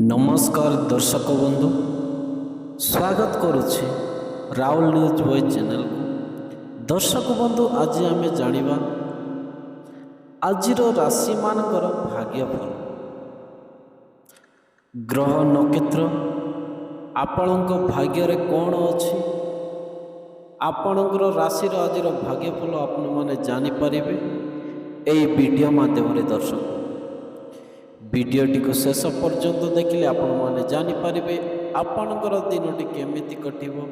नमस्कार दर्शक बंधु स्वागत करुछि राहुल न्यूज बॉय चैनल को। दर्शक बंधु आज आम जानिबा आजिर राशि मानकर भाग्यफल ग्रह नक्षत्र आपणक भाग्य कौन अच्छी आपणकर राशि आज भाग्यफल आपण मैंने जानीपर यही वीडियो माध्यम दर्शक वीडियोटी को शेष पर्यंत देखिले आपण माने जानी पारिबे आपणकर दिनटी केमिति कटिबो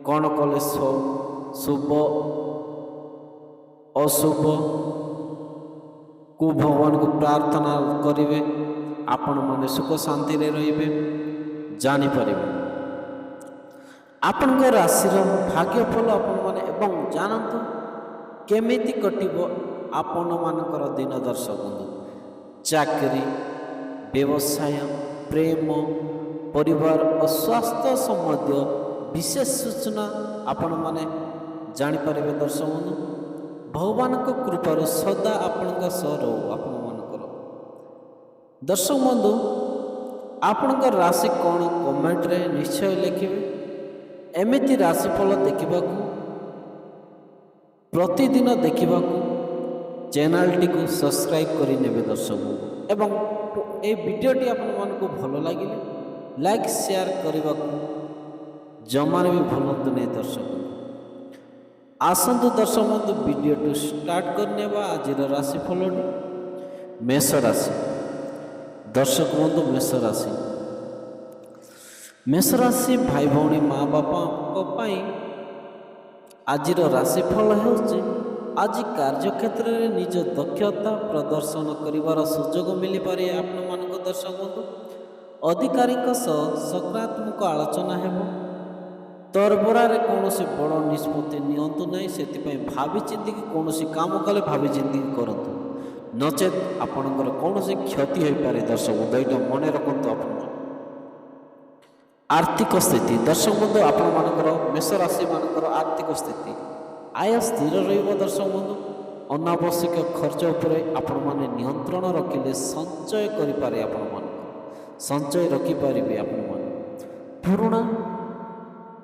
कौन कले शुभ अशुभ को भगवान को प्रार्थना करिवे आपण माने सुख शांति रे रहिबे जानी पारिबे आपणकर राशि भाग्यफल आपण माने एवं जानंतु केमिति कटिबो आपण मानकर दिन दर्शक बंधु चाकरी व्यवसाय प्रेम परिवार और स्वास्थ्य संबंधी विशेष सूचना आपण माने जानीपर दर्शक बंधु भगवान को कृपार सदा आपण आपण मानकर दर्शक बंधु आपण राशि कौन कमेंट रे निश्चय लिखिए एमिति राशिफल देखा प्रतिदिन देखा चैनल को सब्सक्राइब करें दर्शक एवं ये वीडियोटी आपको भल लगे लाइक शेयर करने को जमार भी भूलु नहीं दर्शक आसतु दर्शक बंधु वीडियो स्टार्ट करने आज राशिफल मेष राशि दर्शक बंधु मेष राशि भाई भौणी माँ बापा आज राशिफल हो आज कार्यक्षेत्र में निज दक्षता प्रदर्शन करिवार सुजोग मिल पारे आपण मानक दर्शक बंधु अधिकारी सकारात्मक आलोचना हेब तरबरारे कौन बड़ निष्पत्ति नियंतु नहीं से भावी चिंतिक कौन काम कले भावी चिंतिक करूँ नचेत आपणकर कौन क्षति हो पारे दर्शक बंधु यहाँ मन रखु आप आर्थिक स्थिति दर्शक बंधु आपण मानकर मेष राशि मानकर आर्थिक स्थिति आय स्थिर दर्शक बंधु अनावश्यक खर्च उपरे आपण माने नियंत्रण रखिले संचय करिपारे आपण मान संचय रखिपारे आपण मान पुराणा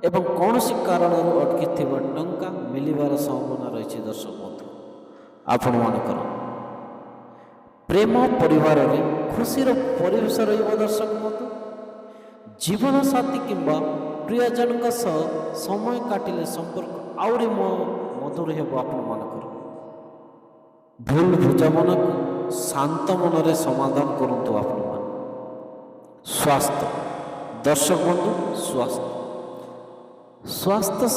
एवं कौन कारण अटकी टंका मिलबार संभावना रही दर्शक बंधु आपण मानकर प्रेम परिवार में खुशीर परिवेश दर्शक बंधु जीवन साथी किंबा प्रियजन समय काटिले संपर्क आउरी मधुर हेब आपण मानकर भूल बुझामणा को शांत मन रे समाधान करंतु आपण मान स्वास्थ्य दर्शक बंधु स्वास्थ्य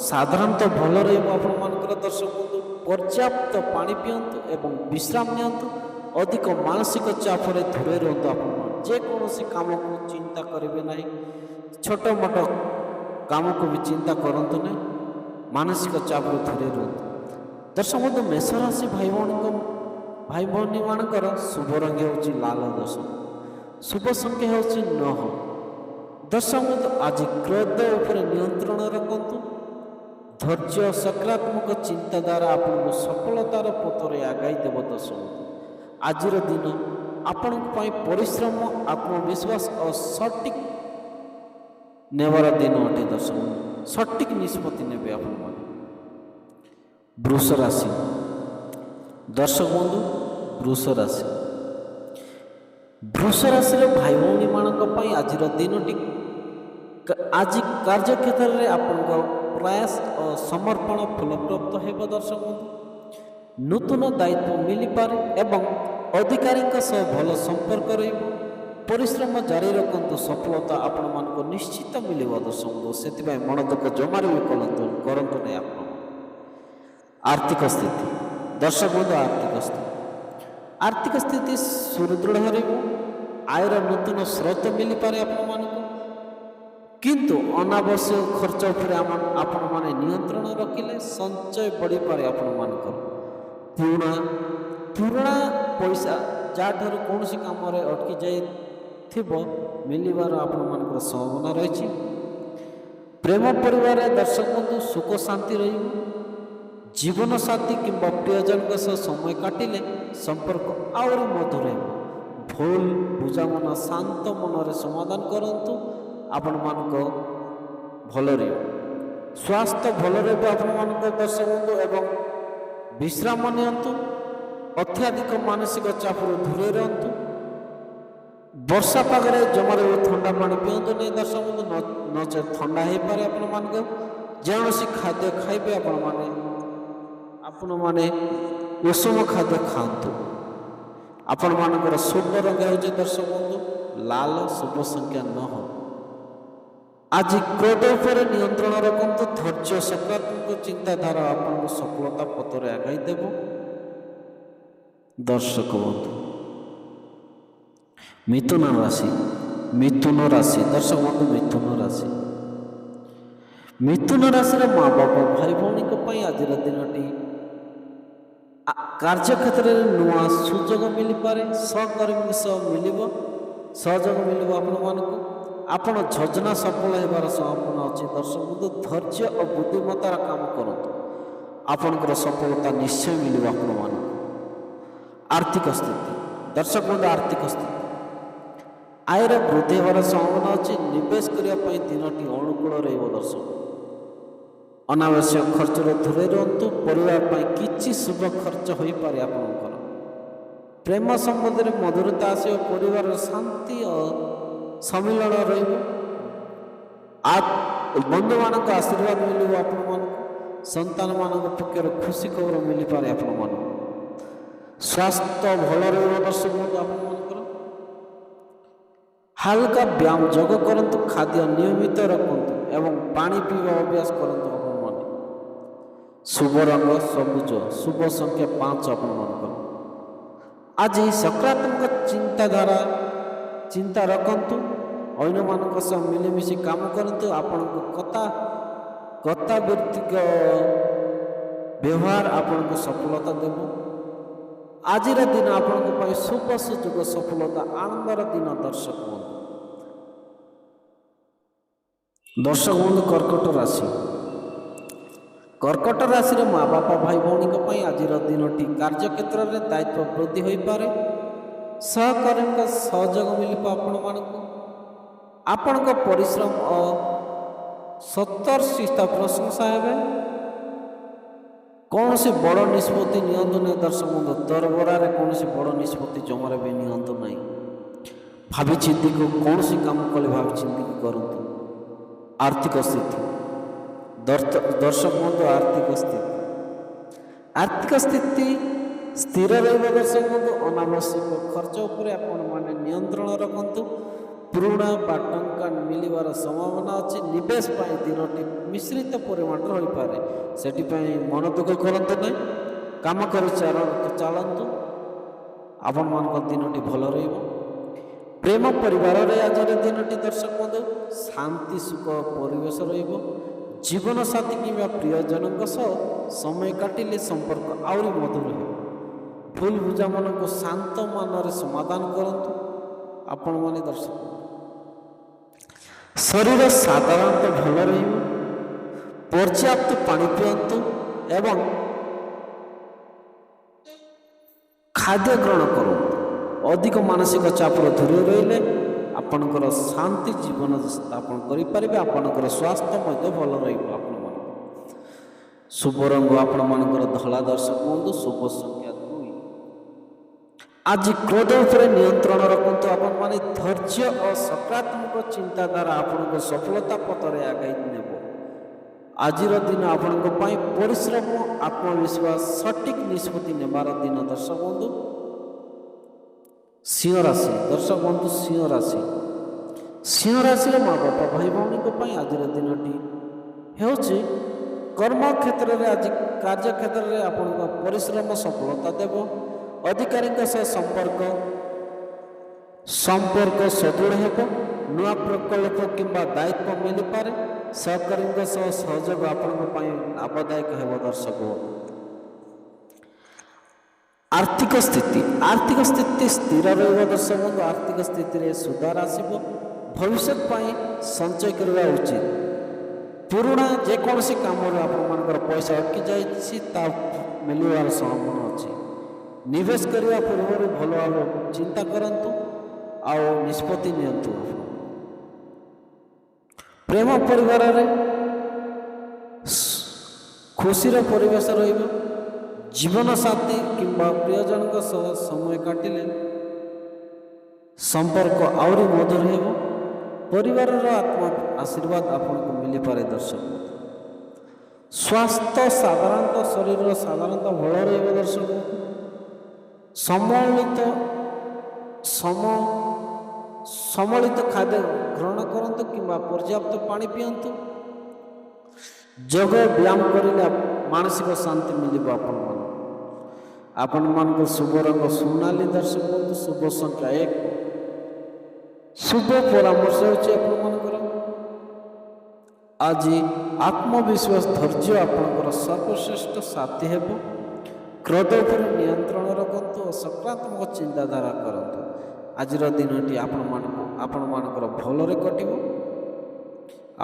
साधारणतः भल रही दर्शक बंधु पर्याप्त पानी पियंतु एवं विश्राम नियंतु अधिक मानसिक चाप रे दूरे रहंतु आपण मान जेकोसी काम को चिंता करेंगे ना छोट मोट काम को भी चिंता करंतु नहीं मानसिक चाप दूरे रुहतु दर्शक बंधु मेष राशि भाई भौणी मानकर शुभ रंग हो लाल दर्शक शुभ संख्या हो 9 दर्शक बंधु आज क्रोध उपर नियंत्रण रखु धैर्य सकारात्मक चिंताधारा आपको सफलतार पथरे आगाई देव दर्शक बंधु आज दिन आपण परिश्रम आत्मविश्वास और सटीक नेबार दिन अटे दर्शक बंधु सटीक निष्पत्ति ने आप वृष राशि दर्शक बंधु वृष राशि भाई भौणी मानी आज दिनटी आज कार्यक्षेत्र में आपण प्रयास और समर्पण फलप्राप्त हो दर्शक बंधु नूतन दायित्व मिल पारे एवं अधिकारी भल संपर्क रही परिश्रम जारी रखु सफलता आपण मानक निश्चित मिल दर्शक बंधु से मन दुख जमार भी करंतु नहीं आप आर्थिक स्थिति दर्शक बंधु आर्थिक स्थिति सुदृढ़ आयर नूतन स्रोत मिल पारे आपण मानक किंतु अनावश्यक खर्च उपर आपण माने नियंत्रण रखिले संचय बढ़ी पारे आपण मानक पुराणा पैसा जहाँ कौन काम अटकी जाए मिलबार आपण मानकर संभावना रही प्रेम परिवार दर्शक बंधु सुख शांति रही जीवन साथी किंबा प्रियजन समय काटिले संपर्क आउरी मधुर ଭୁଲ ବୁଝାମଣା ଶାନ୍ତ ମନରେ ସମାଧାନ କରନ୍ତୁ। ଆପଣମାନଙ୍କ ଭଲ ରହିବ, ସ୍ୱାସ୍ଥ୍ୟ ଭଲ ରହିବ ଆପଣମାନଙ୍କ ଦର୍ଶକ ବନ୍ଧୁ। ଏବଂ ବିଶ୍ରାମ ନିଅନ୍ତୁ, ଅତ୍ୟଧିକ ମାନସିକ ଚାପରୁ ଦୂରେଇ ରୁହନ୍ତୁ। ବର୍ଷା ପାଗରେ ଜମାରେ ଥଣ୍ଡା ପାଣି ପିଅନ୍ତୁ ନାହିଁ ଦର୍ଶକ ବନ୍ଧୁ, ନଚେତ ଥଣ୍ଡା ହେଇପାରେ ଆପଣମାନଙ୍କୁ। ଯେକୌଣସି ଖାଦ୍ୟ ଖାଇବେ ଆପଣମାନେ ଉଷୁମ ଖାଦ୍ୟ ଖାଆନ୍ତୁ। ଆପଣମାନଙ୍କର ଶୁଭ ରଙ୍ଗ ହେଉଛି ଦର୍ଶକ ବନ୍ଧୁ ଲାଲ, ଶୁଭ ସଂଖ୍ୟା 9। ଆଜି କ୍ରୋଧ ଉପରେ ନିୟନ୍ତ୍ରଣ ରଖନ୍ତୁ। ଧୈର୍ଯ୍ୟ ସକାରାତ୍ମକ ଚିନ୍ତାଧାରା ଆପଣଙ୍କୁ ସଫଳତା ପଥରେ ଆଗାଇ ଦେବ। ଦର୍ଶକ ବନ୍ଧୁ ମିଥୁନ ରାଶି ଦର୍ଶକ ବନ୍ଧୁ ମିଥୁନ ରାଶିର ମା ବାପା ଭାଇ ଭଉଣୀଙ୍କ ପାଇଁ ଆଜିର ଦିନଟି କାର୍ଯ୍ୟକ୍ଷେତ୍ରରେ ନୂଆ ସୁଯୋଗ ମିଳିପାରେ। ସହକର୍ମୀଙ୍କ ସହ ସହଯୋଗ ମିଳିବ ଆପଣମାନଙ୍କୁ। ଆପଣ ଯୋଜନା ସଫଳ ହେବାର ସମ୍ଭାବନା ଅଛି ଦର୍ଶକ ବନ୍ଧୁ। ଧୈର୍ଯ୍ୟ ଓ ବୁଦ୍ଧିମତ୍ତାର କାମ କରନ୍ତୁ, ଆପଣଙ୍କର ସଫଳତା ନିଶ୍ଚୟ ମିଳିବ ଆପଣମାନଙ୍କୁ। ଆର୍ଥିକ ସ୍ଥିତି ଦର୍ଶକ ବନ୍ଧୁ ଆୟର ବୃଦ୍ଧି ହେବାର ସମ୍ଭାବନା ଅଛି। ନିବେଶ କରିବା ପାଇଁ ଦିନଟି ଅନୁକୂଳ ରହିବ ଦର୍ଶକ। ଅନାବଶ୍ୟକ ଖର୍ଚ୍ଚରୁ ଦୂରେଇ ରୁହନ୍ତୁ। ପରିବାର ପାଇଁ କିଛି ଶୁଭ ଖର୍ଚ୍ଚ ହୋଇପାରେ ଆପଣଙ୍କର। ପ୍ରେମ ସମ୍ବନ୍ଧରେ ମଧୁରତା ଆସିବ। ପରିବାରର ଶାନ୍ତି ଓ ସମ୍ମିଳନ ରହିବ। ବନ୍ଧୁମାନଙ୍କ ଆଶୀର୍ବାଦ ମିଳିବ ଆପଣମାନଙ୍କୁ। ସନ୍ତାନମାନଙ୍କ ପକ୍ଷରୁ ଖୁସି ଖବର ମିଳିପାରେ ଆପଣମାନଙ୍କୁ। ସ୍ୱାସ୍ଥ୍ୟ ଭଲ ରହିବ ଦର୍ଶକ ବନ୍ଧୁ ଆପଣମାନଙ୍କର। ହାଲକା ବ୍ୟାୟାମ ଯୋଗ କରନ୍ତୁ, ଖାଦ୍ୟ ନିୟମିତ ରଖନ୍ତୁ ଏବଂ ପାଣି ପିଇବା ଅଭ୍ୟାସ କରନ୍ତୁ ଆପଣମାନେ। ଶୁଭ ରଙ୍ଗ ସବୁଜ, ଶୁଭ ସଂଖ୍ୟା 5 ଆପଣମାନଙ୍କର। ଆଜି ସକାରାତ୍ମକ ଚିନ୍ତା ରଖନ୍ତୁ। ଅନ୍ୟମାନଙ୍କ ସହ ମିଳିମିଶି କାମ କରନ୍ତୁ। ଆପଣଙ୍କ କର୍ତ୍ତବ୍ୟଭିତ୍ତିକ ବ୍ୟବହାର ଆପଣଙ୍କୁ ସଫଳତା ଦେବ। ଆଜିର ଦିନ ଆପଣଙ୍କ ପାଇଁ ଶୁଭ ସୁଯୋଗ, ସଫଳତା, ଆନନ୍ଦର ଦିନ ଦର୍ଶକ ବନ୍ଧୁ। କର୍କଟ ରାଶିର ମା ବାପା ଭାଇ ଭଉଣୀଙ୍କ ପାଇଁ ଆଜିର ଦିନଟି କାର୍ଯ୍ୟକ୍ଷେତ୍ରରେ ଦାୟିତ୍ୱ ବୃଦ୍ଧି ହୋଇପାରେ। ସହକର୍ମୀଙ୍କ ସହଯୋଗ ମିଳିବ ଆପଣମାନଙ୍କୁ। ଆପଣଙ୍କ ପରିଶ୍ରମ ଓ ସତ୍ୟନିଷ୍ଠା ପ୍ରଶଂସା ହେବେ। କୌଣସି ବଡ଼ ନିଷ୍ପତ୍ତି ନିଅନ୍ତୁ ନାହିଁ ଦର୍ଶକ ବନ୍ଧୁ। ତରବରାରେ କୌଣସି ବଡ଼ ନିଷ୍ପତ୍ତି ଜମାରେ ବି ନିଅନ୍ତୁ ନାହିଁ। ଭାବିଚିନ୍ତିକୁ କୌଣସି କାମ କଲେ ଭାବିଚିନ୍ତିକି କରନ୍ତୁ। ଆର୍ଥିକ ସ୍ଥିତି ଦର୍ଶକ ବନ୍ଧୁ ଆର୍ଥିକ ସ୍ଥିତି ସ୍ଥିର ରହିବ ଦର୍ଶକ ବନ୍ଧୁ। ଅନାବଶ୍ୟକ ଖର୍ଚ୍ଚ ଉପରେ ଆପଣମାନେ ନିୟନ୍ତ୍ରଣ ରଖନ୍ତୁ। ପୁରୁଣା ବା ଟଙ୍କା ମିଳିବାର ସମ୍ଭାବନା ଅଛି। ନିବେଶ ପାଇଁ ଦିନଟି ମିଶ୍ରିତ ପରିମାଣର ହୋଇପାରେ, ସେଥିପାଇଁ ମନ ଦୁଃଖ କରନ୍ତୁ ନାହିଁ। କାମ କରି ଚାଲନ୍ତୁ, ଆପଣମାନଙ୍କ ଦିନଟି ଭଲ ରହିବ। ପ୍ରେମ ପରିବାରରେ ଆଜିର ଦିନଟି ଦର୍ଶକ ବନ୍ଧୁ ଶାନ୍ତି ସୁଖ ପରିବେଶ ରହିବ। ଜୀବନସାଥୀ କିମ୍ବା ପ୍ରିୟଜନଙ୍କ ସହ ସମୟ କାଟିଲେ ସମ୍ପର୍କ ଆହୁରି ମଧୁର ହେବ। ଭୁଲ ବୁଝାମଣାକୁ ଶାନ୍ତ ମନରେ ସମାଧାନ କରନ୍ତୁ ଆପଣମାନେ ଦର୍ଶକ। ଶରୀର ସାଧାରଣତଃ ଭଲ ରହିବ। ପର୍ଯ୍ୟାପ୍ତ ପାଣି ପିଅନ୍ତୁ ଏବଂ ଖାଦ୍ୟ ଗ୍ରହଣ କରନ୍ତୁ। ଅଧିକ ମାନସିକ ଚାପରୁ ଦୂରେଇ ରହିଲେ ଆପଣଙ୍କର ଶାନ୍ତି ଜୀବନ ସ୍ଥାପନ କରିପାରିବେ। ଆପଣଙ୍କର ସ୍ୱାସ୍ଥ୍ୟ ମଧ୍ୟ ଭଲ ରହିବ ଆପଣମାନଙ୍କର। ଶୁଭ ରଙ୍ଗ ଆପଣମାନଙ୍କର ଧଳା ଦର୍ଶକ ବନ୍ଧୁ, ଶୁଭ ସଂଖ୍ୟା 2। ଆଜି କ୍ରୋଧ ଉପରେ ନିୟନ୍ତ୍ରଣ ରଖନ୍ତୁ ଆପଣମାନେ। ଧୈର୍ଯ୍ୟ ଓ ସକାରାତ୍ମକ ଚିନ୍ତାଧାରା ଆପଣଙ୍କୁ ସଫଳତା ପଥରେ ଆଗାଇ ନେବ। ଆଜିର ଦିନ ଆପଣଙ୍କ ପାଇଁ ପରିଶ୍ରମ, ଆତ୍ମବିଶ୍ୱାସ, ସଠିକ୍ ନିଷ୍ପତ୍ତି ନେବାର ଦିନ ଦର୍ଶକ ବନ୍ଧୁ। ସିଂହ ରାଶିର ମା ବାପା ଭାଇ ଭଉଣୀଙ୍କ ପାଇଁ ଆଜିର ଦିନଟି ହେଉଛି କର୍ମକ୍ଷେତ୍ରରେ। ଆଜି କାର୍ଯ୍ୟକ୍ଷେତ୍ରରେ ଆପଣଙ୍କ ପରିଶ୍ରମ ସଫଳତା ଦେବ। ଅଧିକାରୀଙ୍କ ସହ ସମ୍ପର୍କ ସୁଦୃଢ଼ ହେବ। ନୂଆ ପ୍ରକଳ୍ପ କିମ୍ବା ଦାୟିତ୍ୱ ମିଳିପାରେ। ସହକର୍ମୀଙ୍କ ସହ ସହଯୋଗ ଆପଣଙ୍କ ପାଇଁ ଲାଭଦାୟକ ହେବ ଦର୍ଶକ। ଆର୍ଥିକ ସ୍ଥିତି ସ୍ଥିର ରହିବ ଦର୍ଶକ ବନ୍ଧୁ। ଆର୍ଥିକ ସ୍ଥିତିରେ ସୁଧାର ଆସିବ। ଭବିଷ୍ୟତ ପାଇଁ ସଞ୍ଚୟ କରିବା ଉଚିତ। ପୁରୁଣା ଯେକୌଣସି କାମରେ ଆପଣମାନଙ୍କର ପଇସା ଅଟକି ଯାଇଛି ତାହା ମିଳିବାର ସମ୍ଭାବନା ଅଛି। ନିବେଶ କରିବା ପୂର୍ବରୁ ଭଲ ଭାବରେ ଚିନ୍ତା କରନ୍ତୁ। ଆଉ ନିଷ୍ପତ୍ତି ନିଅନ୍ତୁ। ପ୍ରେମ ପରିବାରରେ ଖୁସିର ପରିବେଶ ରହିବ। ଜୀବନସାଥୀ କିମ୍ବା ପ୍ରିୟଜନଙ୍କ ସହ ସମୟ କାଟିଲେ ସମ୍ପର୍କ ଆହୁରି ମଧୁର ହେବ। ପରିବାରର ଆତ୍ମା ଆଶୀର୍ବାଦ ଆପଣଙ୍କୁ ମିଳିପାରେ। ଦର୍ଶକ ସ୍ୱାସ୍ଥ୍ୟ ସାଧାରଣତଃ ଶରୀରର ସାଧାରଣତଃ ଭଲ ରହିବ। ଦର୍ଶକ ସମଳିତ ଖାଦ୍ୟ ଗ୍ରହଣ କରନ୍ତୁ କିମ୍ବା ପର୍ଯ୍ୟାପ୍ତ ପାଣି ପିଅନ୍ତୁ। ଯୋଗ ବ୍ୟାୟାମ କରିଲେ ମାନସିକ ଶାନ୍ତି ମିଳିବ। ଆପଣମାନଙ୍କୁ ଶୁଭ ରଙ୍ଗ ସୁନାଲି। ଦର୍ଶକ ବନ୍ଧୁ ଶୁଭ ସଂଖ୍ୟା 1। ଶୁଭ ପରାମର୍ଶ ହେଉଛି ଆପଣମାନଙ୍କର ଆଜି ଆତ୍ମବିଶ୍ୱାସ ଧୈର୍ଯ୍ୟ ଆପଣଙ୍କର ସର୍ବଶ୍ରେଷ୍ଠ ସାଥୀ ହେବ। କ୍ରୋଧ ଉପରେ ନିୟନ୍ତ୍ରଣ ରଖନ୍ତୁ ଓ ସକାରାତ୍ମକ ଚିନ୍ତାଧାରା କରନ୍ତୁ। ଆଜିର ଦିନଟି ଆପଣମାନଙ୍କର ଭଲରେ କଟିବ।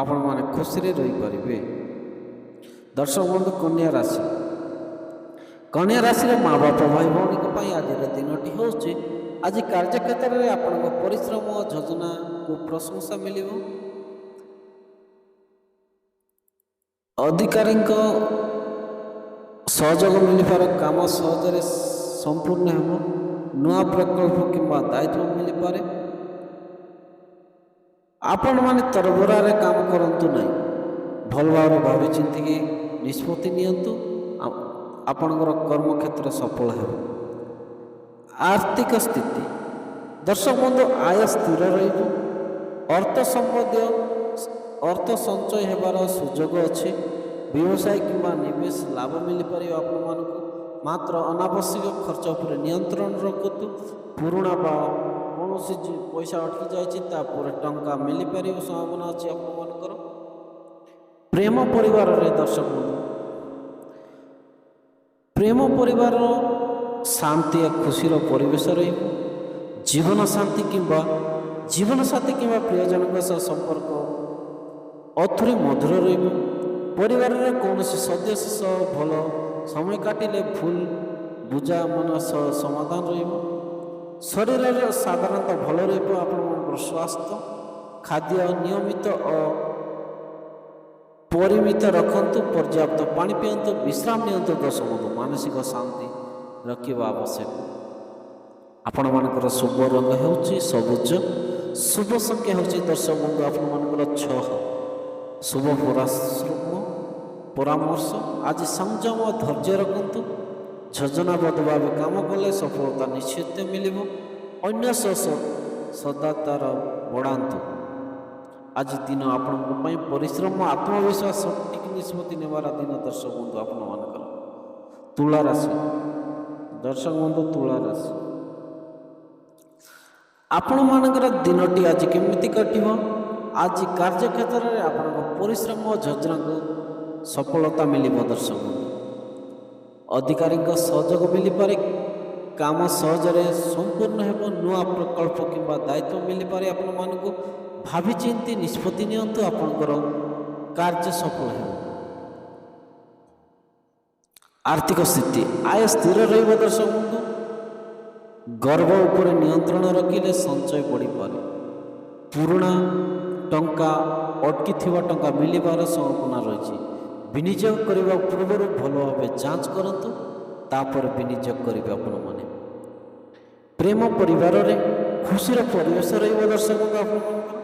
ଆପଣମାନେ ଖୁସିରେ ରହିପାରିବେ। ଦର୍ଶକ ବନ୍ଧୁ କନ୍ୟା ରାଶିର ମା' ବାପ ଭାଇ ଭଉଣୀଙ୍କ ପାଇଁ ଆଜିର ଦିନଟି ହେଉଛି ଆଜି କାର୍ଯ୍ୟକ୍ଷେତ୍ରରେ ଆପଣଙ୍କ ପରିଶ୍ରମ ଓ ଯୋଜନାକୁ ପ୍ରଶଂସା ମିଳିବ। ଅଧିକାରୀଙ୍କ ସହଯୋଗ ମିଳିପାରେ। କାମ ସହଜରେ ସମ୍ପୂର୍ଣ୍ଣ ହେବ। ନୂଆ ପ୍ରକଳ୍ପ କିମ୍ବା ଦାୟିତ୍ୱ ମିଳିପାରେ। ଆପଣମାନେ ତରବରାରେ କାମ କରନ୍ତୁ ନାହିଁ। ଭଲ ଭାବରେ ଭାବି ଚିନ୍ତିକି ନିଷ୍ପତ୍ତି ନିଅନ୍ତୁ। ଆପଣଙ୍କର କର୍ମକ୍ଷେତ୍ର ସଫଳ ହେବ। ଆର୍ଥିକ ସ୍ଥିତି ଦର୍ଶକ ବନ୍ଧୁ ଆୟ ସ୍ଥିର ରହିବ। ଅର୍ଥ ସଞ୍ଚୟ ହେବାର ସୁଯୋଗ ଅଛି। ବ୍ୟବସାୟ କିମ୍ବା ନିବେଶ ଲାଭ ମିଳିପାରିବ ଆପଣମାନଙ୍କୁ। ମାତ୍ର ଅନାବଶ୍ୟକ ଖର୍ଚ୍ଚ ଉପରେ ନିୟନ୍ତ୍ରଣ ରଖନ୍ତୁ। ପୁରୁଣା ବା କୌଣସି ପଇସା ଅଟକି ଯାଇଛି ତାପରେ ଟଙ୍କା ମିଳିପାରିବ ସମ୍ଭାବନା ଅଛି ଆପଣମାନଙ୍କର। ପ୍ରେମ ପରିବାରରେ ଦର୍ଶକ ବନ୍ଧୁ ପ୍ରେମ ପରିବାରର ଶାନ୍ତି ଓ ଖୁସିର ପରିବେଶ ରହିବ। ଜୀବନସାଥୀ କିମ୍ବା ପ୍ରିୟଜନଙ୍କ ସହ ସମ୍ପର୍କ ଅଥୁରି ମଧୁର ରହିବ। ପରିବାରର କୌଣସି ସଦସ୍ୟ ସହ ଭଲ ସମୟ କାଟିଲେ ଭୁଲ ବୁଝାମଣା ସହ ସମାଧାନ ରହିବ। ଶରୀରରେ ସାଧାରଣତଃ ଭଲ ରହିବ। ଆପଣମାନଙ୍କର ସ୍ୱାସ୍ଥ୍ୟ ଖାଦ୍ୟ ନିୟମିତ ଓ ପରିମିତ ରଖନ୍ତୁ। ପର୍ଯ୍ୟାପ୍ତ ପାଣି ପିଅନ୍ତୁ। ବିଶ୍ରାମ ନିଅନ୍ତୁ। ଦର୍ଶକ ମାନସିକ ଶାନ୍ତି ରଖିବା ଆବଶ୍ୟକ। ଆପଣମାନଙ୍କର ଶୁଭ ରଙ୍ଗ ହେଉଛି ସବୁଜ। ଶୁଭ ସଂଖ୍ୟା ହେଉଛି ଦର୍ଶକ ବନ୍ଧୁ ଆପଣମାନଙ୍କର 6। ଶୁଭ ପରାମର୍ଶ ଆଜି ସଂଯମ ଓ ଧୈର୍ଯ୍ୟ ରଖନ୍ତୁ। ଯୋଜନାବଦ୍ଧ ଭାବେ କାମ କଲେ ସଫଳତା ନିଶ୍ଚିତ ମିଳିବ। ଅନ୍ୟ ସହ ସଦାଚାର ବଢ଼ାନ୍ତୁ। ଆଜି ଦିନ ଆପଣଙ୍କ ପାଇଁ ପରିଶ୍ରମ ଆତ୍ମବିଶ୍ୱାସ ସଠିକ ନିଷ୍ପତ୍ତି ନେବାର ଦିନ। ଦର୍ଶକ ବନ୍ଧୁ ଆପଣମାନଙ୍କର ତୁଳା ରାଶି ଆପଣମାନଙ୍କର ଦିନଟି ଆଜି କେମିତି କଟିବ? ଆଜି କାର୍ଯ୍ୟକ୍ଷେତ୍ରରେ ଆପଣଙ୍କ ପରିଶ୍ରମ ଓ ଯୋଜନାକୁ ସଫଳତା ମିଳିବ। ଦର୍ଶକ ଅଧିକାରୀଙ୍କ ସହଯୋଗ ମିଳିପାରେ। କାମ ସହଜରେ ସମ୍ପୂର୍ଣ୍ଣ ହେବ। ନୂଆ ପ୍ରକଳ୍ପ କିମ୍ବା ଦାୟିତ୍ୱ ମିଳିପାରେ ଆପଣମାନଙ୍କୁ। ଭାବିଚିନ୍ତି ନିଷ୍ପତ୍ତି ନିଅନ୍ତୁ। ଆପଣଙ୍କର କାର୍ଯ୍ୟ ସଫଳ ହେବ। ଆର୍ଥିକ ସ୍ଥିତି ଆୟ ସ୍ଥିର ରହିବ। ଦର୍ଶକ ବନ୍ଧୁ ଗର୍ବ ଉପରେ ନିୟନ୍ତ୍ରଣ ରଖିଲେ ସଞ୍ଚୟ ବଢ଼ିପାରେ। ପୁରୁଣା ଟଙ୍କା ଅଟକିଥିବା ଟଙ୍କା ମିଳିବାର ସମ୍ଭାବନା ରହିଛି। ବିନିଯୋଗ କରିବା ପୂର୍ବରୁ ଭଲ ଭାବେ ଯାଞ୍ଚ କରନ୍ତୁ। ତାପରେ ବିନିଯୋଗ କରିବେ ଆପଣମାନେ। ପ୍ରେମ ପରିବାରରେ ଖୁସିର ପରିବେଶ ରହିବ। ଦର୍ଶକ ଆପଣମାନଙ୍କର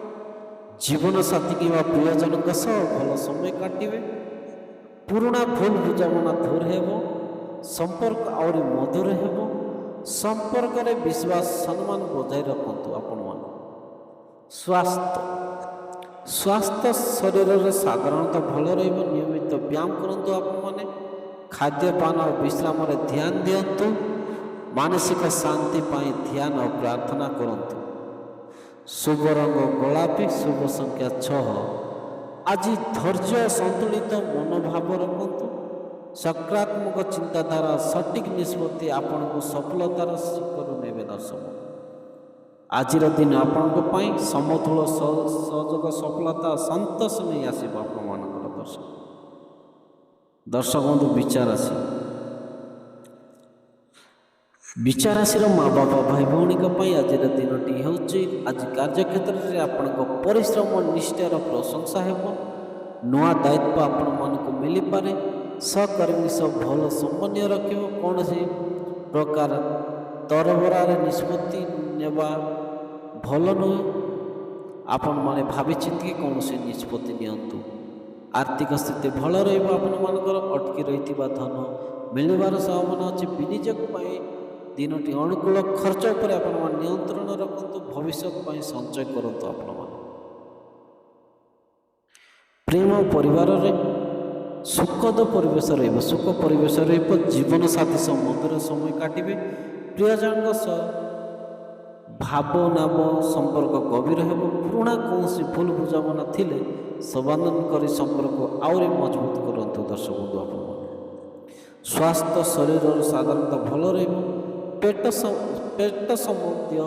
ଜୀବନସାଥୀ କିମ୍ବା ପ୍ରିୟଜନଙ୍କ ସହ ଭଲ ସମୟ କାଟିବେ। ପୁରୁଣା ଭୁଲ ବୁଝାମଣା ଦୂର ହେବ। ସମ୍ପର୍କ ଆହୁରି ମଧୁର ହେବ। ସମ୍ପର୍କରେ ବିଶ୍ୱାସ ସମ୍ମାନ ବଜାୟ ରଖନ୍ତୁ। ଆପଣମାନେ ସ୍ୱାସ୍ଥ୍ୟ ଶରୀରରେ ସାଧାରଣତଃ ଭଲ ରହିବ। ନିୟମିତ ବ୍ୟାୟାମ କରନ୍ତୁ। ଆପଣମାନେ ଖାଦ୍ୟପାନ ଓ ବିଶ୍ରାମରେ ଧ୍ୟାନ ଦିଅନ୍ତୁ। ମାନସିକ ଶାନ୍ତି ପାଇଁ ଧ୍ୟାନ ଓ ପ୍ରାର୍ଥନା କରନ୍ତୁ। ଶୁଭ ରଙ୍ଗ ଗୋଲାପୀ। ଶୁଭ ସଂଖ୍ୟା 6। ଆଜି ଧୈର୍ଯ୍ୟ ସନ୍ତୁଳିତ ମନୋଭାବ ରଖନ୍ତୁ। ସକାରାତ୍ମକ ଚିନ୍ତାଧାରା ସଠିକ ନିଷ୍ପତ୍ତି ଆପଣଙ୍କୁ ସଫଳତାର ଶିଖର ନେବେ। ଦର୍ଶକ ଆଜିର ଦିନ ଆପଣଙ୍କ ପାଇଁ ସମତୁଳ ସହଯୋଗ ସଫଳତା ସନ୍ତୋଷ ନେଇ ଆସିବ ଆପଣମାନଙ୍କର। ଦର୍ଶକ ବନ୍ଧୁ ବିଚାର ରାଶି ବିଚାର ରାଶିର ମା ବାପା ଭାଇ ଭଉଣୀଙ୍କ ପାଇଁ ଆଜିର ଦିନଟି ହେଉଛି ଆଜି କାର୍ଯ୍ୟକ୍ଷେତ୍ରରେ ଆପଣଙ୍କ ପରିଶ୍ରମ ନିଷ୍ଠାର ପ୍ରଶଂସା ହେବ। ନୂଆ ଦାୟିତ୍ୱ ଆପଣମାନଙ୍କୁ ମିଳିପାରେ। ସହକର୍ମୀ ସହ ଭଲ ସମ୍ବନ୍ଧ ରଖିବ। କୌଣସି ପ୍ରକାର ତରବରାରେ ନିଷ୍ପତ୍ତି ନେବା ଭଲ ନୁହେଁ। ଆପଣମାନେ ଭାବିଚିନ୍ତି କୌଣସି ନିଷ୍ପତ୍ତି ନିଅନ୍ତୁ। ଆର୍ଥିକ ସ୍ଥିତି ଭଲ ରହିବ। ଆପଣମାନଙ୍କର ଅଟକି ରହିଥିବା ଧନ ମିଳିବାର ସମ୍ଭାବନା ଅଛି। ବିନିଯୋଗ ପାଇଁ ଦିନଟି ଅନୁକୂଳ। ଖର୍ଚ୍ଚ ଉପରେ ଆପଣମାନେ ନିୟନ୍ତ୍ରଣ ରଖନ୍ତୁ। ଭବିଷ୍ୟତ ପାଇଁ ସଞ୍ଚୟ କରନ୍ତୁ। ଆପଣମାନେ ପ୍ରେମ ପରିବାରରେ ସୁଖଦ ପରିବେଶ ରହିବ। ସୁଖ ପରିବେଶ ରହିବ। ଜୀବନସାଥୀ ସହ ମଧୁର ସମୟ କାଟିବେ। ପ୍ରିୟଜନଙ୍କ ସହ ଭାବନାବ ସମ୍ପର୍କ ଗଭୀର ହେବ। ପୁରୁଣା କୌଣସି ଭୁଲ ବୁଝାମଣା ଥିଲେ ସମାଧାନ କରି ସମ୍ପର୍କ ଆହୁରି ମଜବୁତ କରନ୍ତୁ। ଦର୍ଶକ ବନ୍ଧୁ ଆପଣମାନେ ସ୍ୱାସ୍ଥ୍ୟ ଶରୀରର ସାଧାରଣତଃ ଭଲ ରହିବ। ପେଟ ସମ୍ବନ୍ଧୀୟ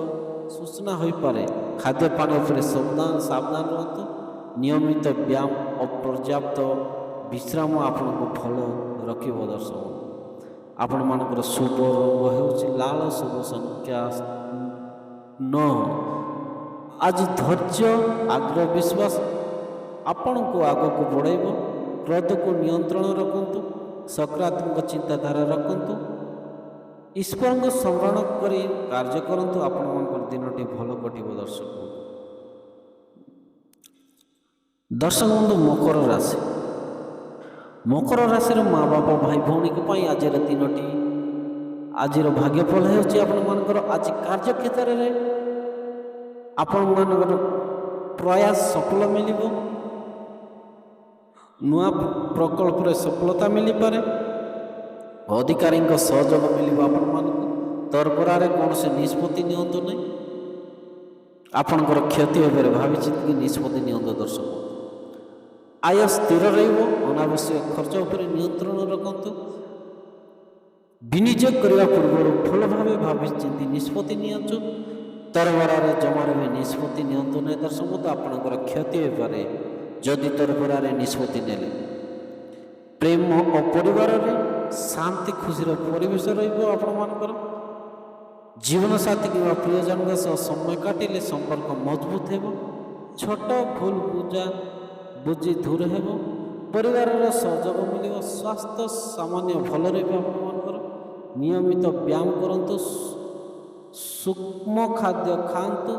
ସୂଚନା ହୋଇପାରେ। ଖାଦ୍ୟପାନ ଉପରେ ସାବଧାନ ରୁହନ୍ତୁ। ନିୟମିତ ବ୍ୟାୟାମ ଓ ପର୍ଯ୍ୟାପ୍ତ ବିଶ୍ରାମ ଆପଣଙ୍କୁ ଭଲ ରଖିବ। ଦର୍ଶକ ଆପଣମାନଙ୍କର ଶୁଭ ରଙ୍ଗ ହେଉଛି ଲାଲ, ଶୁଭ ସଂଖ୍ୟା 9। ଆଜି ଧୈର୍ଯ୍ୟ ଆଗ୍ରହ ବିଶ୍ୱାସ ଆପଣଙ୍କୁ ଆଗକୁ ବଢ଼ାଇବ। କ୍ରୋଧକୁ ନିୟନ୍ତ୍ରଣ ରଖନ୍ତୁ। ସକାରାତ୍ମକ ଚିନ୍ତାଧାରା ରଖନ୍ତୁ। ଈଶ୍ୱରଙ୍କୁ ସ୍ମରଣ କରି କାର୍ଯ୍ୟ କରନ୍ତୁ। ଆପଣମାନଙ୍କର ଦିନଟି ଭଲ କଟିବ। ଦର୍ଶକ ବନ୍ଧୁ ମକର ରାଶି। ମକର ରାଶିର ମା ବାପା ଭାଇ ଭଉଣୀଙ୍କ ପାଇଁ ଆଜିର ଦିନଟି ଆଜିର ଭାଗ୍ୟଫଳ ହେଉଛି ଆପଣମାନଙ୍କର ଆଜି କାର୍ଯ୍ୟକ୍ଷେତ୍ରରେ ଆପଣମାନଙ୍କର ପ୍ରୟାସ ସଫଳ ମିଳିବ। ନୂଆ ପ୍ରକଳ୍ପରେ ସଫଳତା ମିଳିପାରେ। ଅଧିକାରୀଙ୍କ ସହଯୋଗ ମିଳିବ ଆପଣମାନଙ୍କୁ। ତରବରାରେ କୌଣସି ନିଷ୍ପତ୍ତି ନିଅନ୍ତୁ ନାହିଁ। ଆପଣଙ୍କର କ୍ଷତି ହୋଇପାରେ। ଭାବିଚିନ୍ତି ନିଷ୍ପତ୍ତି ନିଅନ୍ତୁ। ଦର୍ଶକ ଆୟ ସ୍ଥିର ରହିବ। ଅନାବଶ୍ୟକ ଖର୍ଚ୍ଚ ଉପରେ ନିୟନ୍ତ୍ରଣ ରଖନ୍ତୁ। ବିନିଯୋଗ କରିବା ପୂର୍ବରୁ ଭଲ ଭାବେ ଭାବିଚିନ୍ତି ନିଷ୍ପତ୍ତି ନିଅନ୍ତୁ। ତରବରାରେ ଜମା ରହି ନିଷ୍ପତ୍ତି ନିଅନ୍ତୁ ନାହିଁ। ଦର୍ଶକ ଆପଣଙ୍କର କ୍ଷତି ହୋଇପାରେ ଯଦି ତରବରାରେ ନିଷ୍ପତ୍ତି ନେଲେ। ପ୍ରେମ ଓ ପରିବାରରେ ଶାନ୍ତି ଖୁସିର ପରିବେଶ ରହିବ। ଆପଣମାନଙ୍କର ଜୀବନସାଥୀ କିମ୍ବା ପ୍ରିୟଜନଙ୍କ ସହ ସମୟ କାଟିଲେ ସମ୍ପର୍କ ମଜବୁତ ହେବ। ଛୋଟ ଭୁଲ ବୁଝି ଦୂର ହେବ। ପରିବାରର ସହଯୋଗ ମିଳିବ। ସ୍ୱାସ୍ଥ୍ୟ ସାମାନ୍ୟ ଭଲ ରହିବ। ଆପଣମାନଙ୍କର ନିୟମିତ ବ୍ୟାୟାମ କରନ୍ତୁ। ସୂକ୍ଷ୍ମ ଖାଦ୍ୟ ଖାଆନ୍ତୁ।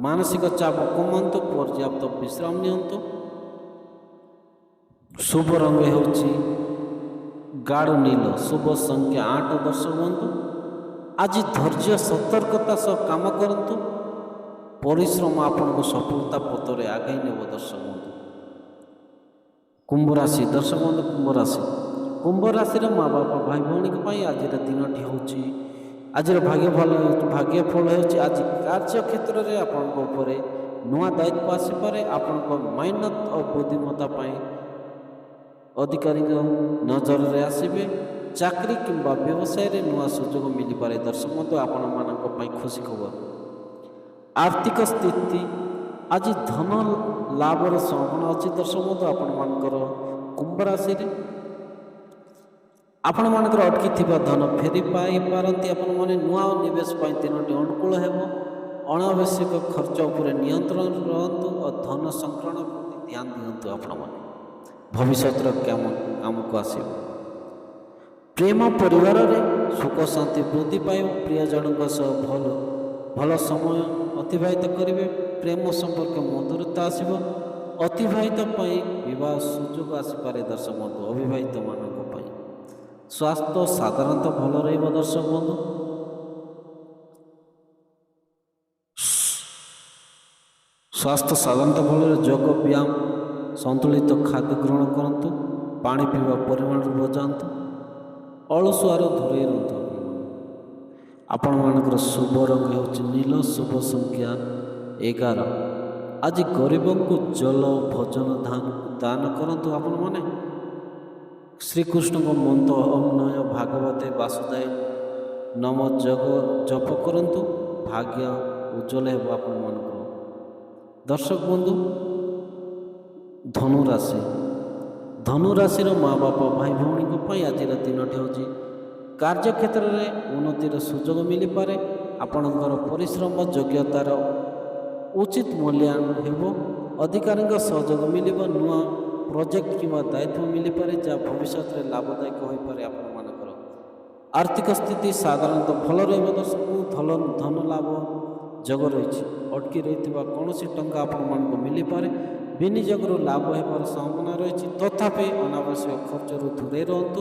ମାନସିକ ଚାପ କମାନ୍ତୁ। ପର୍ଯ୍ୟାପ୍ତ ବିଶ୍ରାମ ନିଅନ୍ତୁ। ଶୁଭ ରଙ୍ଗ ହେଉଛି ଗାଢ଼ ନୀଳ, ଶୁଭ ସଂଖ୍ୟା 8। ଦର୍ଶକ ବନ୍ଧୁ ଆଜି ଧୈର୍ଯ୍ୟ ସତର୍କତା ସହ କାମ କରନ୍ତୁ। ପରିଶ୍ରମ ଆପଣଙ୍କୁ ସଫଳତା ପଥରେ ଆଗାଇ ନେବ। ଦର୍ଶକ ବନ୍ଧୁ କୁମ୍ଭ ରାଶି। ଦର୍ଶକ ବନ୍ଧୁ କୁମ୍ଭ ରାଶିର ମା ବାପା ଭାଇ ଭଉଣୀଙ୍କ ପାଇଁ ଆଜିର ଦିନଟି ହେଉଛି ଆଜିର ଭାଗ୍ୟଫଳ ହେଉଛି ଆଜି କାର୍ଯ୍ୟକ୍ଷେତ୍ରରେ ଆପଣଙ୍କ ଉପରେ ନୂଆ ଦାୟିତ୍ୱ ଆସିପାରେ। ଆପଣଙ୍କ ମେହନତ ଓ ବୁଦ୍ଧିମତ୍ତା ପାଇଁ ଅଧିକାରୀଙ୍କ ନଜରରେ ଆସିବେ। ଚାକିରି କିମ୍ବା ବ୍ୟବସାୟରେ ନୂଆ ସୁଯୋଗ ମିଳିପାରେ। ଦର୍ଶକ ବନ୍ଧୁ ଆପଣମାନଙ୍କ ପାଇଁ ଖୁସି ଖବର। ଆର୍ଥିକ ସ୍ଥିତି ଆଜି ଧନ ଲାଭର ସମ୍ଭାବନା ଅଛି। ଦର୍ଶକ ବନ୍ଧୁ ଆପଣମାନଙ୍କର କୁମ୍ଭ ରାଶିରେ ଆପଣମାନଙ୍କର ଅଟକିଥିବା ଧନ ଫେରି ପାଇପାରନ୍ତି। ଆପଣମାନେ ନୂଆ ନିବେଶ ପାଇଁ ଦିନଟି ଅନୁକୂଳ ହେବ। ଅନାବଶ୍ୟକ ଖର୍ଚ୍ଚ ଉପରେ ନିୟନ୍ତ୍ରଣ ରହନ୍ତୁ ଓ ଧନ ସଂରକ୍ଷଣ ପ୍ରତି ଧ୍ୟାନ ଦିଅନ୍ତୁ। ଆପଣମାନେ ଭବିଷ୍ୟତର କାମକୁ ଆସିବ। ପ୍ରେମ ପରିବାରରେ ସୁଖ ଶାନ୍ତି ବୃଦ୍ଧି ପାଇବ। ପ୍ରିୟଜନଙ୍କ ସହ ଭଲ ସମୟ ଅତିବାହିତ କରିବେ। ପ୍ରେମ ସମ୍ପର୍କ ମଧୁରତା ଆସିବ। ଅତିବାହିତ ପାଇଁ ବିବାହ ସୁଯୋଗ ଆସିପାରେ। ଦର୍ଶକ ବନ୍ଧୁ ଅବିବାହିତମାନଙ୍କ ପାଇଁ ସ୍ୱାସ୍ଥ୍ୟ ସାଧାରଣତଃ ଭଲ ରହିବ। ଦର୍ଶକ ବନ୍ଧୁ ସ୍ୱାସ୍ଥ୍ୟ ସାଧାରଣତଃ ଭଲ ରହିବ। ଯୋଗ ବ୍ୟାୟାମ ସନ୍ତୁଳିତ ଖାଦ୍ୟ ଗ୍ରହଣ କରନ୍ତୁ। ପାଣି ପିଇବା ପରିମାଣରେ ବଜାନ୍ତୁ। ଅଳସୁଆର ଦୂରେଇ ରୁହନ୍ତୁ। ଆପଣମାନଙ୍କର ଶୁଭ ରଙ୍ଗ ହେଉଛି ନୀଳ, ଶୁଭ ସଂଖ୍ୟା 11। ଆଜି ଗରିବଙ୍କୁ ଜଳ ଭୋଜନ ଦାନ କରନ୍ତୁ। ଆପଣମାନେ ଶ୍ରୀକୃଷ୍ଣଙ୍କ ମନ୍ତ୍ର ଓମ୍ ନମଃ ଭାଗବତେ ବାସୁଦେବାୟ ନମଃ ଜପ କରନ୍ତୁ। ଭାଗ୍ୟ ଉଜ୍ଜ୍ୱଳ ହେବ ଆପଣମାନଙ୍କର। ଦର୍ଶକ ବନ୍ଧୁ ଧନୁରାଶି। ଧନୁରାଶିର ମା ବାପା ଭାଇ ଭଉଣୀଙ୍କ ପାଇଁ ଆଜିର ଦିନଟି ହେଉଛି କାର୍ଯ୍ୟକ୍ଷେତ୍ରରେ ଉନ୍ନତିର ସୁଯୋଗ ମିଳିପାରେ। ଆପଣଙ୍କର ପରିଶ୍ରମ ଯୋଗ୍ୟତାର ଉଚିତ ମୂଲ୍ୟାୟନ ହେବ। ଅଧିକାରୀଙ୍କ ସହଯୋଗ ମିଳିବ। ନୂଆ ପ୍ରୋଜେକ୍ଟ କିମ୍ବା ଦାୟିତ୍ୱ ମିଳିପାରେ ଯାହା ଭବିଷ୍ୟତରେ ଲାଭଦାୟକ ହୋଇପାରେ। ଆପଣମାନଙ୍କର ଆର୍ଥିକ ସ୍ଥିତି ସାଧାରଣତଃ ଭଲ ରହିବ। ଦର୍ଶକ ଧନ ଲାଭ ଯୋଗ ରହିଛି। ଅଟକି ରହିଥିବା କୌଣସି ଟଙ୍କା ଆପଣମାନଙ୍କୁ ମିଳିପାରେ। ବିନିଯୋଗରୁ ଲାଭ ହେବାର ସମ୍ଭାବନା ରହିଛି। ତଥାପି ଅନାବଶ୍ୟକ ଖର୍ଚ୍ଚରୁ ଦୂରେଇ ରୁହନ୍ତୁ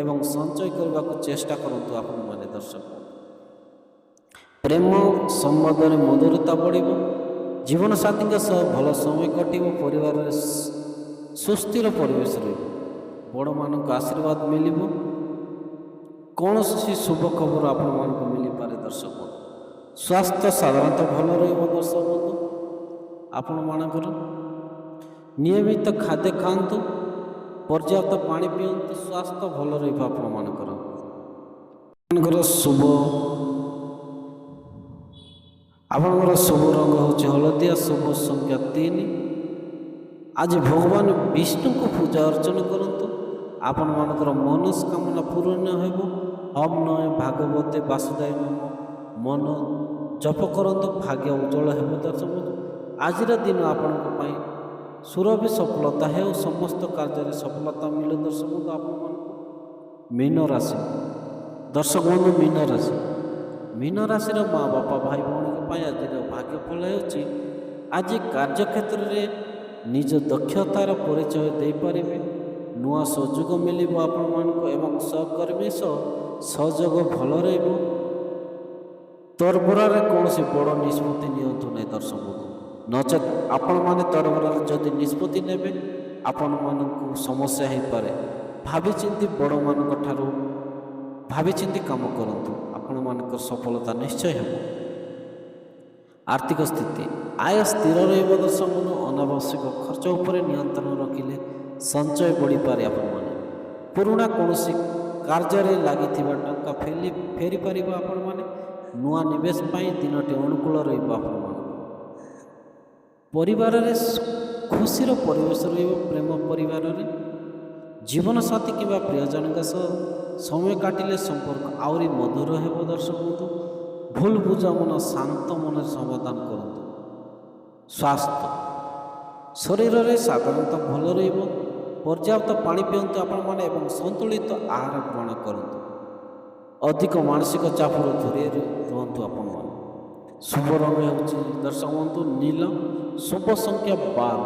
ଏବଂ ସଞ୍ଚୟ କରିବାକୁ ଚେଷ୍ଟା କରନ୍ତୁ। ଆପଣମାନେ ଦର୍ଶକ ପ୍ରେମ ସମ୍ବନ୍ଧରେ ମଧୁରତା ବଢ଼ିବ। ଜୀବନସାଥୀଙ୍କ ସହ ଭଲ ସମୟ କଟିବ। ପରିବାରରେ ସୁସ୍ଥିର ପରିବେଶ ରହିବ। ବଡ଼ମାନଙ୍କ ଆଶୀର୍ବାଦ ମିଳିବ। କୌଣସି ଶୁଭ ଖବର ଆପଣମାନଙ୍କୁ ମିଳିପାରେ। ଦର୍ଶକ ସ୍ୱାସ୍ଥ୍ୟ ସାଧାରଣତଃ ଭଲ ରହିବ। ଦର୍ଶକ ଆପଣମାନଙ୍କର ନିୟମିତ ଖାଦ୍ୟ ଖାଆନ୍ତୁ। ପର୍ଯ୍ୟାପ୍ତ ପାଣି ପିଅନ୍ତୁ। ସ୍ୱାସ୍ଥ୍ୟ ଭଲ ରହିବ। ଆପଣମାନଙ୍କର ଶୁଭ ରଙ୍ଗ ହେଉଛି ହଳଦିଆ। ଶୁଭ ସଂଖ୍ୟା 3। ଆଜି ଭଗବାନ ବିଷ୍ଣୁଙ୍କୁ ପୂଜା ଅର୍ଚ୍ଚନା କରନ୍ତୁ। ଆପଣମାନଙ୍କର ମନସ୍କାମନା ପୂରଣ ହେବ। ହମ୍ ନମଃ ଭାଗବତେ ବାସୁଦେବ ମନ ଜପ କରନ୍ତୁ। ଭାଗ୍ୟ ଉଜ୍ଜଳ ହେବ। ଦର୍ଶକ ଆଜିର ଦିନ ଆପଣଙ୍କ ପାଇଁ ସୁରଭି ସଫଳତା ହେଉ। ସମସ୍ତ କାର୍ଯ୍ୟରେ ସଫଳତା ମିଳୁ। ଦର୍ଶକ ବନ୍ଧୁ ଆପଣମାନଙ୍କୁ ମୀନ ରାଶି। ଦର୍ଶକ ବନ୍ଧୁ ମୀନ ରାଶିର ମା ବାପା ଭାଇ ଭଉଣୀଙ୍କ ପାଇଁ ଆଜିର ଭାଗ୍ୟଫଳ ହେଉଛି ଆଜି କାର୍ଯ୍ୟକ୍ଷେତ୍ରରେ ନିଜ ଦକ୍ଷତାର ପରିଚୟ ଦେଇପାରିବେ। ନୂଆ ସୁଯୋଗ ମିଳିବ ଆପଣମାନଙ୍କୁ ଏବଂ ସହକର୍ମୀ ସହ ସହଯୋଗ ଭଲ ରହିବ। ତରବରରେ କୌଣସି ବଡ଼ ନିଷ୍ପତ୍ତି ନିଅନ୍ତୁ ନାହିଁ। ଦର୍ଶକ ନଚେତ୍ ଆପଣମାନେ ତରବରରେ ଯଦି ନିଷ୍ପତ୍ତି ନେବେ ଆପଣମାନଙ୍କୁ ସମସ୍ୟା ହୋଇପାରେ। ବଡ଼ମାନଙ୍କ ଠାରୁ ଭାବିଚିନ୍ତି କାମ କରନ୍ତୁ। ଆପଣମାନଙ୍କର ସଫଳତା ନିଶ୍ଚୟ ହେବ। ଆର୍ଥିକ ସ୍ଥିତି ଆୟ ସ୍ଥିର ରହିବ। ଦର୍ଶକ ଅନାବଶ୍ୟକ ଖର୍ଚ୍ଚ ଉପରେ ନିୟନ୍ତ୍ରଣ ରଖିଲେ ସଞ୍ଚୟ ବଢ଼ିପାରେ। ଆପଣମାନେ ପୁରୁଣା କୌଣସି କାର୍ଯ୍ୟରେ ଲାଗିଥିବା ଟଙ୍କା ଫେରିପାରିବ। ଆପଣମାନେ ନୂଆ ନିବେଶ ପାଇଁ ଦିନଟି ଅନୁକୂଳ ରହିବ। ଆପଣମାନଙ୍କୁ ପରିବାରରେ ଖୁସିର ପରିବେଶ ରହିବ। ପ୍ରେମ ପରିବାରରେ ଜୀବନସାଥୀ କିମ୍ବା ପ୍ରିୟଜନଙ୍କ ସହ ସମୟ କାଟିଲେ ସମ୍ପର୍କ ଆହୁରି ମଧୁର ହେବ। ଦର୍ଶକ ଭୁଲ ବୁଝାମଣା ଶାନ୍ତ ମନରେ ସମାଧାନ କରନ୍ତୁ। ସ୍ୱାସ୍ଥ୍ୟ ଶରୀରରେ ସାଧାରଣତଃ ଭଲ ରହିବ। ପର୍ଯ୍ୟାପ୍ତ ପାଣି ପିଅନ୍ତୁ ଆପଣମାନେ ଏବଂ ସନ୍ତୁଳିତ ଆହାର ଗ୍ରହଣ କରନ୍ତୁ। ଅଧିକ ମାନସିକ ଚାପରୁ ଦୂରେଇ ରୁହନ୍ତୁ। ଆପଣମାନେ ଶୁଭ ରଙ୍ଗ ହେଉଛି ଦର୍ଶକ ବନ୍ଧୁ ନୀଳ। ଶୁଭ ସଂଖ୍ୟା 12।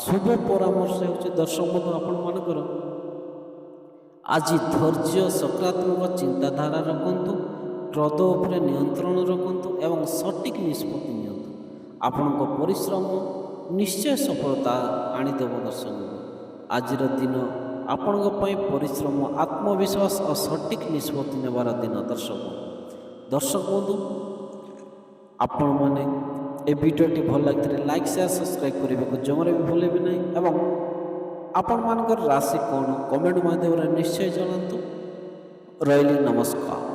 ଶୁଭ ପରାମର୍ଶ ହେଉଛି ଦର୍ଶକ ବନ୍ଧୁ ଆପଣମାନଙ୍କର ଆଜି ଧୈର୍ଯ୍ୟ ସକାରାତ୍ମକ ଚିନ୍ତାଧାରା ରଖନ୍ତୁ। କ୍ରୋଧ ଉପରେ ନିୟନ୍ତ୍ରଣ ରଖନ୍ତୁ ଏବଂ ସଠିକ୍ ନିଷ୍ପତ୍ତି ନିଅନ୍ତୁ। ଆପଣଙ୍କ ପରିଶ୍ରମ ନିଶ୍ଚୟ ସଫଳତା ଆଣିଦେବ। ଦର୍ଶକ ଆଜିର ଦିନ ଆପଣଙ୍କ ପାଇଁ ପରିଶ୍ରମ ଆତ୍ମବିଶ୍ୱାସ ଓ ସଠିକ୍ ନିଷ୍ପତ୍ତି ନେବାର ଦିନ। ଦର୍ଶକ ବନ୍ଧୁ ଆପଣମାନେ ଏ ଭିଡ଼ିଓଟି ଭଲ ଲାଗିଥିଲେ ଲାଇକ୍ ସେୟାର ସବସ୍କ୍ରାଇବ୍ କରିବାକୁ ଜମାରେ ବି ଭୁଲିବେ ନାହିଁ ଏବଂ ଆପଣମାନଙ୍କର ରାଶି କ'ଣ କମେଣ୍ଟ ମାଧ୍ୟମରେ ନିଶ୍ଚୟ ଜଣାନ୍ତୁ। ରହିଲି ନମସ୍କାର।